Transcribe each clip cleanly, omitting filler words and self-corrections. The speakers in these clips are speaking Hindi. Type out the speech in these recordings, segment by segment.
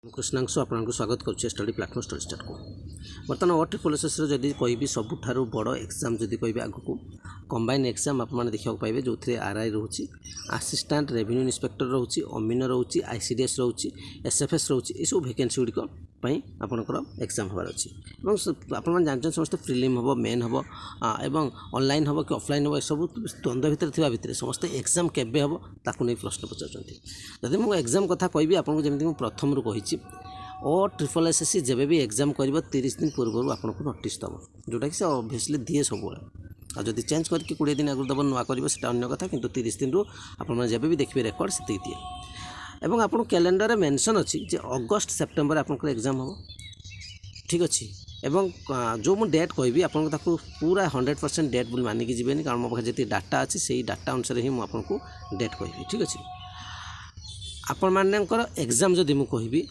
कृष्णांशु आपको स्वागत करुच्छे स्टडी प्लाटफर्म स्टडी स्टार्ट को बर्तमान ओटी प्रोसेस जदि कहि सबुठारु बड़ एग्जाम जदि कहि आगु को कंबाइन एग्जाम आप देखा पाइबे जो आरआई रोचे असिस्टेंट रेवेन्यू इंस्पेक्टर रोचे अमीन रोचे आईसीडीएस रोचे एसएफएस रोचे ये सब वैकेंसी गुड़िक आपंकर एग्जाम हबार अच्छी आप जानते समस्त प्रिलिम हम मेन हम एवं ऑनलाइन हम कि ऑफलाइन हम सब द्वंद्व भितर समस्त एग्जाम केबे हम ताकू नहीं प्रश्न पचार जदि मुझे एग्जाम कथा कहि आपको जमी प्रथम रू कही ओ ट्रिपल एसएससी जब भी एग्जाम कर 30 दिन पूर्व आपको नोटिस दब जोटा कि ऑब्वियसली दिए सब आ जब चेंज करके 20 दिन आगु दब नुआ कर अन्य कथा कि 30 दिन आप भी देखिए रेकर्ड से दिए एवं आप कैलेंडर मेंशन अच्छी जे अगस्त सेप्टेम्बर आपंकर एग्जाम हम ठीक अच्छे एवं जो मुझे डेट कहि आपको पूरा 100% डेट बोली मानिकी जीवेनि कारण मो पाखे जी डाटा अच्छी से डाटा अनुसार ही मुझे डेट कहि ठीक अच्छे आपण मानकर एग्जाम जदि मुझे कहि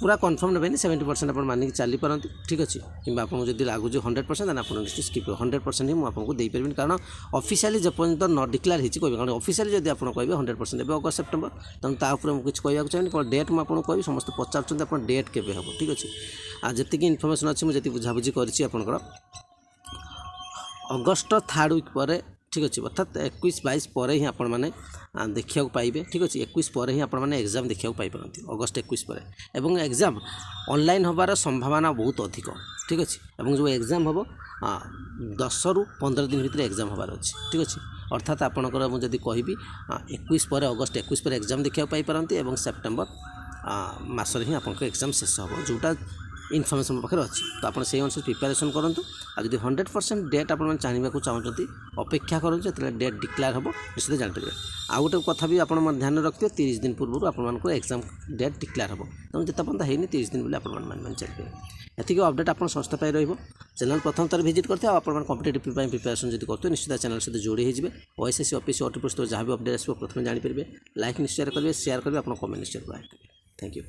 पूरा कन्फर्म ने 70% आप मानिक चली पारती ठीक अच्छे कि आपको जब लगुच 100% देन आप निश्चित स्किप 100% ही मुझे दे पारि कारण ऑफिशियली जपर्यंत न डिक्लेयर होती कारण ऑफिशियली जब आप कहे 100% एवं अगस्त सेप्टेम्बर तेणु तापर मुझे किसी कहना चाहिए डेट मुझे कहि समस्त पचार आप डेट केवे हम ठीक अच्छे आ जी इनफर्मेशन अच्छी मुझे बुझाबुझी कर अगस्त 3rd वीक पर ठीक अच्छे अर्थात 21-22 पर ही आपण मैंने देखा पाइबे ठीक अच्छे 21 पर ही आपण मैंने एग्जाम देखा पाइपारती अगस्त 21 पर एवं एग्जाम ऑनलाइन होबार संभावना बहुत अधिक ठीक अच्छे एवं जो एग्जाम हम 10 ରୁ 15 दिन भितर एग्जाम होबार अच्छे ठीक अच्छे अर्थात आपणकर मुझे कहि 21 पर अगस्त 21 पर एग्जाम देखा पाइपारती एवं सेप्टेम्बर मासरे ही आपन एग्जाम शेष हम जोटा इनफर्मेशन पाखे अच्छी तो आप से अनुसार प्रिपेरेसन करूँ आज 100% डेट आप जानवा चाहते अपेक्षा करूँ जो डेट डिक्लेयर हम निश्चित जापर आउ गोटे कथा भी आप ध्यान रखिए 30 दिन पूर्व आपको एग्जाम डेट डिक्लेयर हम तेनाली जिते पर्यटन है 30 दिन बोले आप चलिए एतिक अपडेट आप संस्था पाई रैनल प्रथम थर भिजिट करते आप कम्पिटेटिव प्रिपेरेसन जब करते निश्चित चैनल सहित जोड़ी होजिबे ओएसएससी ऑफिस ओटी पोस्ट जहाँ भी अपडेट आसो प्रथम जानीपर लाइक निश्चय करेंगे शेयर करेंगे आप कमेंट निश्चय करेंगे थैंक यू।